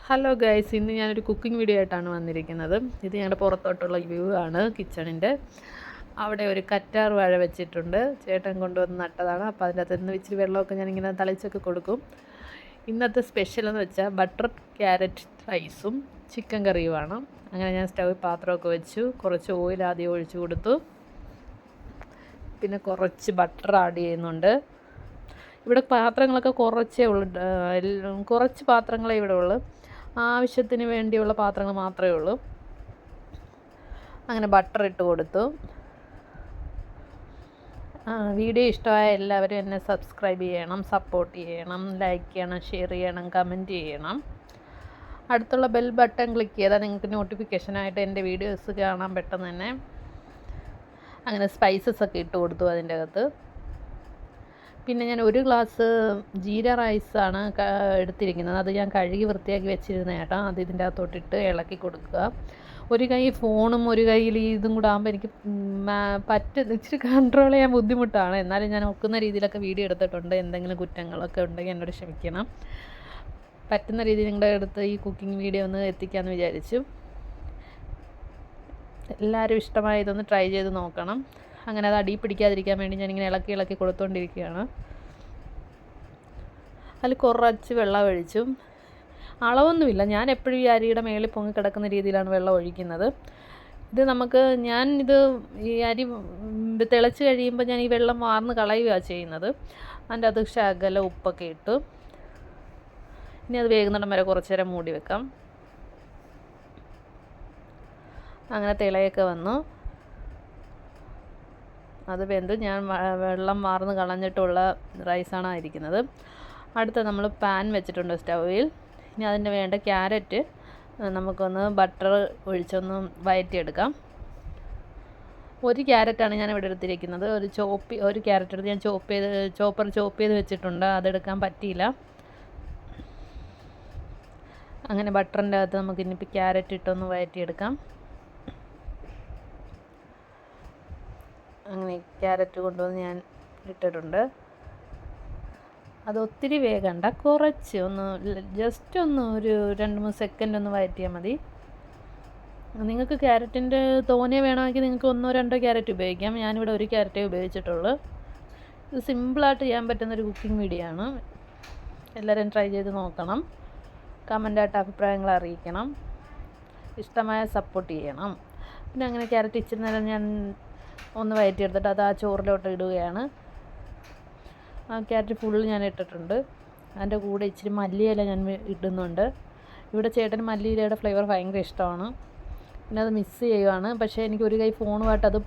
Hello guys, ഇന്ന് ഞാനൊരു cooking video ആയിട്ടാണ് വന്നിരിക്കുന്നത്. ഇത് ഞങ്ങളുടെ പുറത്തോട്ടുള്ള വ്യൂ ആണ് കിച്ചണിൻ്റെ. അവിടെ ഒരു കറ്റാർ വാഴ വെച്ചിട്ടുണ്ട്. ചേട്ടൻ കൊണ്ടുവന്ന് നട്ടതാണ്. അപ്പോൾ അതിൻ്റെ അകത്ത് നിന്ന് ഇച്ചിരി വെള്ളമൊക്കെ ഞാനിങ്ങനെ തളിച്ചൊക്കെ കൊടുക്കും. ഇന്നത്തെ സ്പെഷ്യൽ എന്ന് വെച്ചാൽ ബട്ടർ ക്യാരറ്റ് റൈസും ചിക്കൻ കറിയുമാണ്. അങ്ങനെ ഞാൻ സ്റ്റൗവിൽ പാത്രമൊക്കെ വെച്ചു. കുറച്ച് ഓയിൽ ആദ്യം ഒഴിച്ചു കൊടുത്തു. പിന്നെ കുറച്ച് ബട്ടർ ആഡ് ചെയ്യുന്നുണ്ട്. ഇവിടെ പാത്രങ്ങളൊക്കെ കുറച്ചേ ഉള്ളൂ, കുറച്ച് പാത്രങ്ങളേ ഇവിടെ ഉള്ളൂ. ആവശ്യത്തിന് വേണ്ടിയുള്ള പാത്രങ്ങൾ മാത്രമേ ഉള്ളൂ. അങ്ങനെ ബട്ടർ ഇട്ട് കൊടുത്തു. വീഡിയോ ഇഷ്ടമായ എല്ലാവരും എന്നെ സബ്സ്ക്രൈബ് ചെയ്യണം, സപ്പോർട്ട് ചെയ്യണം, ലൈക്ക് ചെയ്യണം, ഷെയർ ചെയ്യണം, കമൻറ്റ് ചെയ്യണം. അടുത്തുള്ള ബെൽ ബട്ടൺ ക്ലിക്ക് ചെയ്താൽ നിങ്ങൾക്ക് നോട്ടിഫിക്കേഷനായിട്ട് എൻ്റെ വീഡിയോസ് കാണാൻ പെട്ടെന്ന് തന്നെ. അങ്ങനെ സ്പൈസസ് ഒക്കെ ഇട്ട് കൊടുത്തു അതിൻ്റെ അകത്ത്. പിന്നെ ഞാൻ ഒരു ഗ്ലാസ് ജീര റൈസാണ് എടുത്തിരിക്കുന്നത്. അത് ഞാൻ കഴുകി വൃത്തിയാക്കി വെച്ചിരുന്ന കേട്ടോ. അത് ഇതിൻ്റെ അകത്തോട്ടിട്ട് ഇളക്കി കൊടുക്കുക. ഒരു കൈ ഫോണും ഒരു കയ്യിൽ ഇതും കൂടെ ആകുമ്പോൾ എനിക്ക് ഇച്ചിരി കൺട്രോൾ ചെയ്യാൻ ബുദ്ധിമുട്ടാണ്. എന്നാലും ഞാൻ ഒക്കുന്ന രീതിയിലൊക്കെ വീഡിയോ എടുത്തിട്ടുണ്ട്. എന്തെങ്കിലും കുറ്റങ്ങളൊക്കെ ഉണ്ടെങ്കിൽ എന്നോട് ക്ഷമിക്കണം. പറ്റുന്ന രീതിയിൽ നിങ്ങളുടെ അടുത്ത് ഈ കുക്കിംഗ് വീഡിയോ ഒന്ന് എത്തിക്കാമെന്ന് വിചാരിച്ചു. എല്ലാവരും ഇഷ്ടമായി ഇതൊന്ന് ട്രൈ ചെയ്ത് നോക്കണം. അങ്ങനെ അത് അടി പിടിക്കാതിരിക്കാൻ വേണ്ടി ഞാനിങ്ങനെ ഇളക്കി കൊടുത്തുകൊണ്ടിരിക്കുകയാണ്. അതിൽ കുറച്ച് വെള്ളം ഒഴിച്ചു. അളവൊന്നുമില്ല, ഞാൻ എപ്പോഴും ഈ അരിയുടെ മേളിൽ പൊങ്ങി കിടക്കുന്ന രീതിയിലാണ് വെള്ളം ഒഴിക്കുന്നത്. ഇത് ഈ അരി തിളച്ച് കഴിയുമ്പോൾ ഞാൻ ഈ വെള്ളം വാർന്ന് കളയുകയാണ് ചെയ്യുന്നത്. അതിൻ്റെ അത് ശകല ഉപ്പൊക്കെ ഇട്ടു. ഇനി അത് വേകുന്നിടം വരെ കുറച്ച് നേരം മൂടി വെക്കാം. അങ്ങനെ തിളയൊക്കെ വന്നു. അത് വെന്ത് ഞാൻ വെള്ളം വാർന്ന് കളഞ്ഞിട്ടുള്ള റൈസാണ് ഇരിക്കുന്നത്. അടുത്ത നമ്മൾ പാൻ വെച്ചിട്ടുണ്ട് സ്റ്റൗവിൽ. ഇനി അതിന് വേണ്ട ക്യാരറ്റ് നമുക്കൊന്ന് ബട്ടർ ഒഴിച്ചൊന്ന് വഴറ്റിയെടുക്കാം. ഒരു ക്യാരറ്റാണ് ഞാൻ ഇവിടെ എടുത്തിരിക്കുന്നത്. ഒരു ക്യാരറ്റ് എടുത്ത് ഞാൻ ചോപ്പർ ചെയ്ത് വെച്ചിട്ടുണ്ട്. അതെടുക്കാൻ പറ്റിയില്ല. അങ്ങനെ ബട്ടറിൻ്റെ അകത്ത് നമുക്കിനിപ്പോൾ ക്യാരറ്റ് ഇട്ടൊന്ന് വഴറ്റിയെടുക്കാം. അങ്ങനെ ക്യാരറ്റ് കൊണ്ടുവന്ന് ഞാൻ ഇട്ടിട്ടുണ്ട്. അത് ഒത്തിരി വേഗണ്ട, കുറച്ച് ജസ്റ്റ് ഒരു 2-3 സെക്കൻഡ് ഒന്ന് വഴറ്റിയാൽ മതി. നിങ്ങൾക്ക് ക്യാരറ്റിൻ്റെ തോനെ വേണമെങ്കിൽ നിങ്ങൾക്ക് 1-2 ക്യാരറ്റ് ഉപയോഗിക്കാം. ഞാനിവിടെ ഒരു ക്യാരറ്റേ ഉപയോഗിച്ചിട്ടുള്ളൂ. ഇത് സിമ്പിളായിട്ട് ചെയ്യാൻ പറ്റുന്നൊരു കുക്കിംഗ് വീഡിയോ ആണ്. എല്ലാവരും ട്രൈ ചെയ്ത് നോക്കണം. കമൻ്റായിട്ട് അഭിപ്രായങ്ങൾ അറിയിക്കണം. ഇഷ്ടമായ സപ്പോർട്ട് ചെയ്യണം. പിന്നെ അങ്ങനെ ക്യാരറ്റ് ഇച്ചിരി നേരം ഞാൻ ഒന്ന് വഴറ്റിയെടുത്തിട്ട് അത് ആ ചോറിലോട്ട് ഇടുകയാണ്. ആ ക്യാരറ്റ് ഫുള്ള് ഞാൻ ഇട്ടിട്ടുണ്ട്. അതിൻ്റെ കൂടെ ഇച്ചിരി മല്ലിയില ഞാൻ ഇടുന്നുണ്ട്. ഇവിടെ ചേട്ടന് മല്ലിയിലയുടെ ഫ്ലേവർ ഭയങ്കര ഇഷ്ടമാണ്. പിന്നെ അത് മിക്സ് ചെയ്യുവാണ്. പക്ഷേ എനിക്ക് ഒരു കൈ ഫോണുമായിട്ട് അത്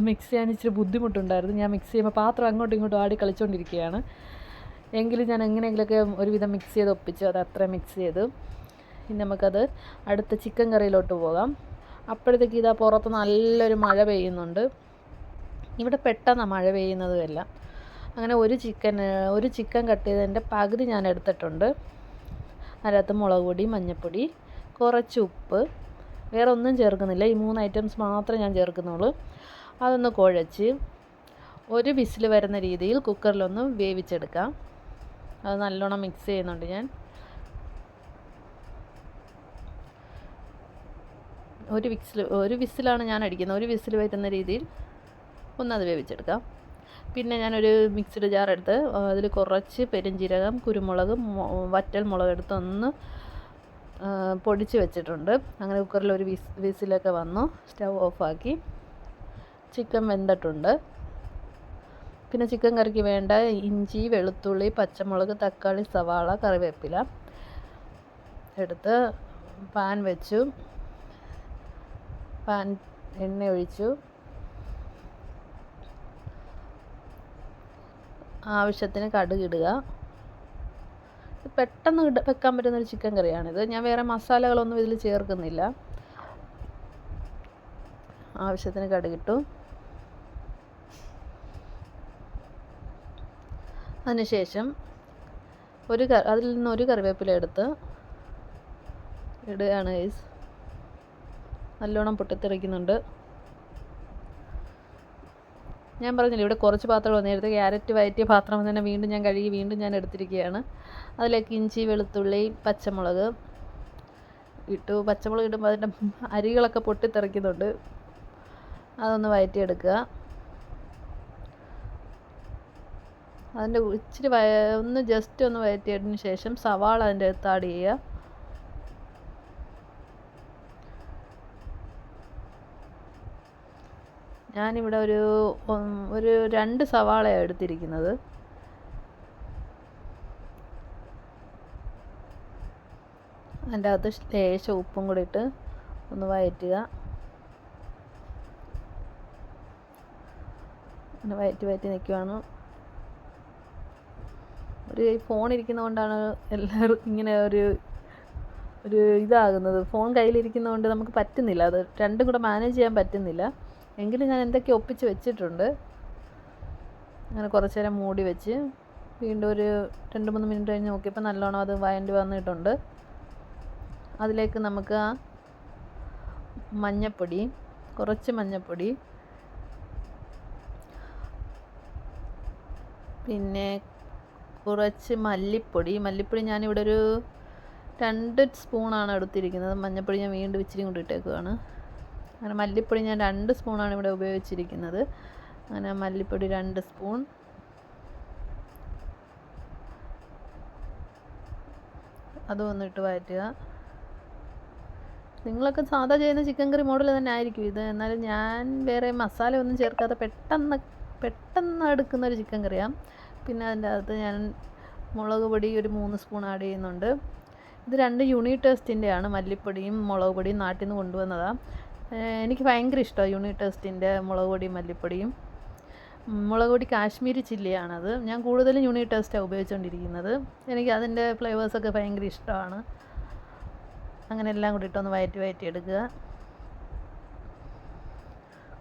മിക്സ് ചെയ്യാൻ ഇച്ചിരി ബുദ്ധിമുട്ടുണ്ടായിരുന്നു. ഞാൻ മിക്സ് ചെയ്യുമ്പോൾ പാത്രം അങ്ങോട്ടും ഇങ്ങോട്ടും ആടി കളിച്ചുകൊണ്ടിരിക്കുകയാണ്. എങ്കിലും ഞാൻ എങ്ങനെയെങ്കിലുമൊക്കെ ഒരുവിധം മിക്സ് ചെയ്ത് ഒപ്പിച്ചു. അത് അത്ര മിക്സ് ചെയ്ത് ഇനി നമുക്കത് അടുത്ത ചിക്കൻ കറിയിലോട്ട് പോകാം. അപ്പോഴത്തേക്ക് ഇതാ പുറത്ത് നല്ലൊരു മഴ പെയ്യുന്നുണ്ട്. ഇവിടെ പെട്ടെന്നാണ് മഴ പെയ്യുന്നതുമല്ല. അങ്ങനെ ഒരു ചിക്കൻ കട്ട് ചെയ്തതിൻ്റെ പകുതി ഞാൻ എടുത്തിട്ടുണ്ട്. അതിനകത്ത് മുളക് പൊടി, മഞ്ഞൾപ്പൊടി, കുറച്ച് ഉപ്പ്, വേറെ ഒന്നും ചേർക്കുന്നില്ല. ഈ 3 ഐറ്റംസ് മാത്രമേ ഞാൻ ചേർക്കുന്നുള്ളൂ. അതൊന്ന് കുഴച്ച് ഒരു വിസിൽ വരുന്ന രീതിയിൽ കുക്കറിലൊന്ന് വേവിച്ചെടുക്കാം. അത് നല്ലോണം മിക്സ് ചെയ്യുന്നുണ്ട് ഞാൻ. ഒരു വിസിലാണ് ഞാൻ അടിക്കുന്നത്. ഒരു വിസിൽ വരുന്ന രീതിയിൽ ഒന്നത് വേവിച്ചെടുക്കാം. പിന്നെ ഞാനൊരു മിക്സിഡ് ജാർ എടുത്ത് അതിൽ കുറച്ച് പെരുംജീരകം, കുരുമുളക്, വറ്റൽ മുളക് എടുത്തൊന്ന് പൊടിച്ച് വെച്ചിട്ടുണ്ട്. അങ്ങനെ കുക്കറിൽ ഒരു വിസിലൊക്കെ വന്നു. സ്റ്റൗ ഓഫാക്കി. ചിക്കൻ വെന്തിട്ടുണ്ട്. പിന്നെ ചിക്കൻ കറിക്ക് വേണ്ട ഇഞ്ചി, വെളുത്തുള്ളി, പച്ചമുളക്, തക്കാളി, സവാള, കറിവേപ്പില എടുത്ത് പാൻ വെച്ചു. എണ്ണ ഒഴിച്ചു. ആവശ്യത്തിന് കടുക് ഇടുക. പെട്ടെന്ന് വെക്കാൻ പറ്റുന്നൊരു ചിക്കൻ കറിയാണിത്. ഞാൻ വേറെ മസാലകളൊന്നും ഇതിൽ ചേർക്കുന്നില്ല. ആവശ്യത്തിന് കടുകിട്ടു. അതിനുശേഷം അതിൽ നിന്ന് ഒരു കറിവേപ്പില എടുത്ത് ഇടുകയാണ് ഗൈസ്. നല്ലോണം പൊട്ടിത്തെറിക്കുന്നുണ്ട്. ഞാൻ പറഞ്ഞില്ലേ ഇവിടെ കുറച്ച് പാത്രങ്ങൾ. നേരത്തെ ക്യാരറ്റ് വഴറ്റിയ പാത്രം തന്നെ വീണ്ടും ഞാൻ കഴുകി വീണ്ടും ഞാൻ എടുത്തിരിക്കുകയാണ്. അതിലേക്ക് ഇഞ്ചി, വെളുത്തുള്ളി, പച്ചമുളക്, ഇട്ടു. പച്ചമുളക് ഇടുമ്പോൾ അതിൻ്റെ അരികളൊക്കെ പൊട്ടിത്തെറിക്കുന്നുണ്ട്. അതൊന്ന് വഴറ്റിയെടുക്കുക. അതിൻ്റെ ഇച്ചിരി ഒന്ന് ജസ്റ്റ് ഒന്ന് വഴറ്റിയതിന് ശേഷം സവാള അതിൻ്റെ അകത്ത് ആഡ് ചെയ്യുക. ഞാനിവിടെ ഒരു 2 സവാളയാണ് എടുത്തിരിക്കുന്നത്. അതിൻ്റെ അകത്ത് ലേശം ഉപ്പും കൂടി ഇട്ട് ഒന്ന് വഴറ്റുക. അങ്ങനെ വഴറ്റി നിൽക്കുവാണ്. ഫോൺ ഇരിക്കുന്നതുകൊണ്ടാണ് എല്ലാവരും ഇങ്ങനെ ഒരു ഇതാകുന്നത്. ഫോൺ കയ്യിലിരിക്കുന്നതുകൊണ്ട് നമുക്ക് പറ്റുന്നില്ല, അത് രണ്ടും കൂടെ മാനേജ് ചെയ്യാൻ പറ്റുന്നില്ല. എങ്കിലും ഞാൻ എന്തൊക്കെ ഒപ്പിച്ച് വെച്ചിട്ടുണ്ട്. അങ്ങനെ കുറച്ച് നേരം മൂടി വെച്ച് വീണ്ടും ഒരു 2-3 മിനിറ്റ് കഴിഞ്ഞ് നോക്കിയപ്പോൾ നല്ലോണം അത് വഴണ്ടി വന്നിട്ടുണ്ട്. അതിലേക്ക് നമുക്ക് മഞ്ഞൾപ്പൊടി, കുറച്ച് മഞ്ഞൾപ്പൊടി, പിന്നെ കുറച്ച് മല്ലിപ്പൊടി ഞാനിവിടെ ഒരു 2 സ്പൂണാണ് എടുത്തിരിക്കുന്നത്. മഞ്ഞൾപ്പൊടി ഞാൻ വീണ്ടും ഇച്ചിരി കൊണ്ട് ഇട്ടേക്കുവാണ്. അങ്ങനെ മല്ലിപ്പൊടി ഞാൻ 2 സ്പൂണാണ് ഇവിടെ ഉപയോഗിച്ചിരിക്കുന്നത്. അങ്ങനെ മല്ലിപ്പൊടി 2 സ്പൂൺ, അതും ഒന്നിട്ട് വഴറ്റുക. നിങ്ങളൊക്കെ സാധാ ചെയ്യുന്ന ചിക്കൻ കറി മോഡൽ തന്നെ ആയിരിക്കും ഇത്. എന്നാലും ഞാൻ വേറെ മസാല ഒന്നും ചേർക്കാതെ പെട്ടെന്ന് എടുക്കുന്നൊരു ചിക്കൻ കറിയാണ്. പിന്നെ അതിൻ്റെ അകത്ത് ഞാൻ മുളക് പൊടി ഒരു 3 സ്പൂൺ ആഡ് ചെയ്യുന്നുണ്ട്. ഇത് 2 യൂണിറ്റ് ടെസ്റ്റിൻ്റെയാണ്. മല്ലിപ്പൊടിയും മുളക് പൊടിയും നാട്ടിൽ നിന്ന് കൊണ്ടുവന്നതാണ്. എനിക്ക് ഭയങ്കര ഇഷ്ടമാണ് യൂണിറ്റ് ടെസ്റ്റിൻ്റെ മുളക് പൊടിയും മല്ലിപ്പൊടിയും. മുളക് പൊടി കാശ്മീരി ചില്ലിയാണത്. ഞാൻ കൂടുതലും യൂണിറ്റ് ടെസ്റ്റാണ് ഉപയോഗിച്ചുകൊണ്ടിരിക്കുന്നത്. എനിക്ക് അതിൻ്റെ ഫ്ലേവേഴ്സൊക്കെ ഭയങ്കര ഇഷ്ടമാണ്. അങ്ങനെ എല്ലാം കൂടി ഇട്ടൊന്ന് വഴറ്റി എടുക്കുക.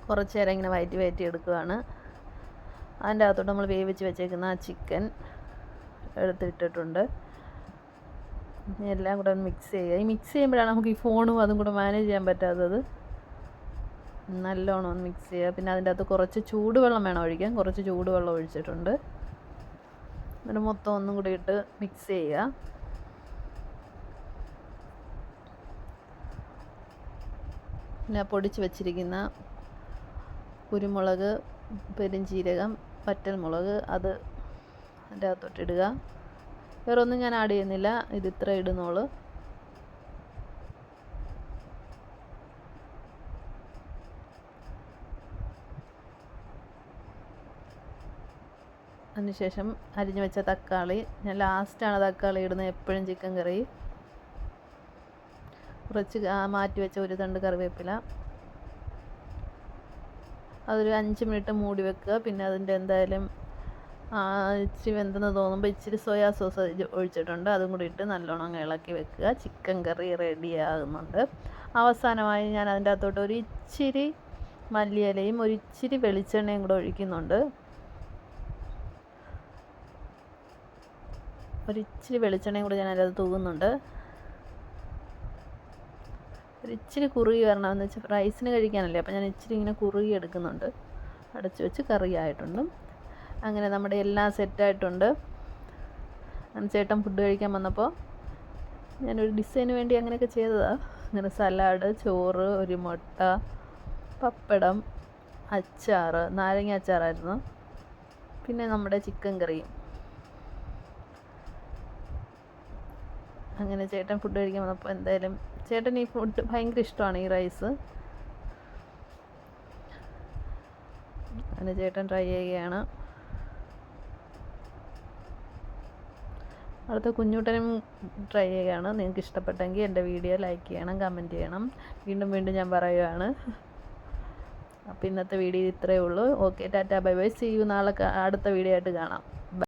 കുറച്ച് നേരം ഇങ്ങനെ വഴറ്റി എടുക്കുകയാണ്. അതിൻ്റെ അകത്തോട്ട് നമ്മൾ വേവിച്ച് വെച്ചേക്കുന്ന ആ ചിക്കൻ എടുത്തിട്ടിട്ടുണ്ട്. ഇനി എല്ലാം കൂടെ ഒന്ന് മിക്സ് ചെയ്യുക. ഈ മിക്സ് ചെയ്യുമ്പോഴാണ് നമുക്ക് ഈ ഫോണും അതും കൂടെ മാനേജ് ചെയ്യാൻ പറ്റാത്തത്. നല്ലോണം ഒന്ന് മിക്സ് ചെയ്യുക. പിന്നെ അതിൻ്റെ അകത്ത് കുറച്ച് ചൂടുവെള്ളം വേണം ഒഴിക്കാൻ. കുറച്ച് ചൂടുവെള്ളം ഒഴിച്ചിട്ടുണ്ട്. എന്നിട്ട് മൊത്തം ഒന്നും കൂടി ഇട്ട് മിക്സ് ചെയ്യുക. പിന്നെ പൊടിച്ച് വെച്ചിരിക്കുന്ന കുരുമുളക്, പെരുംജീരകം, വറ്റൽമുളക് അത് അതിൻ്റെ അകത്തോട്ടിടുക. വേറെ ഒന്നും ഞാൻ ആഡ് ചെയ്യുന്നില്ല, ഇത് ഇത്ര ഇടുന്നുള്ളൂ. അതിനുശേഷം അരിഞ്ഞു വെച്ച തക്കാളി, ഞാൻ ലാസ്റ്റാണ് തക്കാളി ഇടുന്നത് എപ്പോഴും ചിക്കൻ കറി. കുറച്ച് മാറ്റി വെച്ച ഒരു തണ്ട് കറിവേപ്പില, അതൊരു 5 മിനിറ്റ് മൂടി വെക്കുക. പിന്നെ അതിൻ്റെ എന്തായാലും ഇച്ചിരി വെന്തെന്ന് തോന്നുമ്പോൾ ഇച്ചിരി സോയാ സോസ് ഒഴിച്ചിട്ടുണ്ട്. അതും കൂടി ഇട്ട് നല്ലോണം ഇളക്കി വെക്കുക. ചിക്കൻ കറി റെഡി ആകുന്നുണ്ട്. അവസാനമായി ഞാൻ അതിൻ്റെ അകത്തോട്ട് ഒരു ഇച്ചിരി മല്ലിയിലയും ഒരു ഇച്ചിരി വെളിച്ചെണ്ണയും കൂടെ ഒഴിക്കുന്നുണ്ട്. ഒരിച്ചിരി വെളിച്ചെണ്ണയും കൂടി ഞാൻ അതിനകത്ത് തൂകുന്നുണ്ട്. ഒരിച്ചിരി കുറുകി വരണം, എന്ന് വെച്ചാൽ റൈസിന് കഴിക്കാനല്ലേ. അപ്പോൾ ഞാൻ ഇച്ചിരി ഇങ്ങനെ കുറുകി എടുക്കുന്നുണ്ട്. അടച്ചു വെച്ച് കറി ആയിട്ടുണ്ട്. അങ്ങനെ നമ്മുടെ എല്ലാം സെറ്റായിട്ടുണ്ട്. അങ്ങനെ ചേട്ടൻ ഫുഡ് കഴിക്കാൻ വന്നപ്പോൾ ഞാനൊരു ഡിസൈന് വേണ്ടി അങ്ങനെയൊക്കെ ചെയ്തതാണ്. അങ്ങനെ സലാഡ്, ചോറ്, ഒരു മുട്ട, പപ്പടം, അച്ചാർ, നാരങ്ങ അച്ചാറായിരുന്നു, പിന്നെ നമ്മുടെ ചിക്കൻ കറിയും. അങ്ങനെ ചേട്ടൻ ഫുഡ് കഴിക്കാൻ വന്നപ്പോൾ എന്തായാലും ചേട്ടൻ ഈ ഫുഡ് ഭയങ്കര ഇഷ്ടമാണ്, ഈ റൈസ്. അങ്ങനെ ചേട്ടൻ ട്രൈ ചെയ്യുകയാണ്. അടുത്ത കുഞ്ഞൂട്ടനും ട്രൈ ചെയ്യുകയാണ്. നിങ്ങൾക്ക് ഇഷ്ടപ്പെട്ടെങ്കിൽ എൻ്റെ വീഡിയോ ലൈക്ക് ചെയ്യണം, കമൻറ്റ് ചെയ്യണം. വീണ്ടും ഞാൻ പറയുകയാണ്. അപ്പോൾ ഇന്നത്തെ വീഡിയോ ഇത്രയേ ഉള്ളൂ. Okay, tata bye bye, see you. നാളെ അടുത്ത വീഡിയോ ആയിട്ട് കാണാം.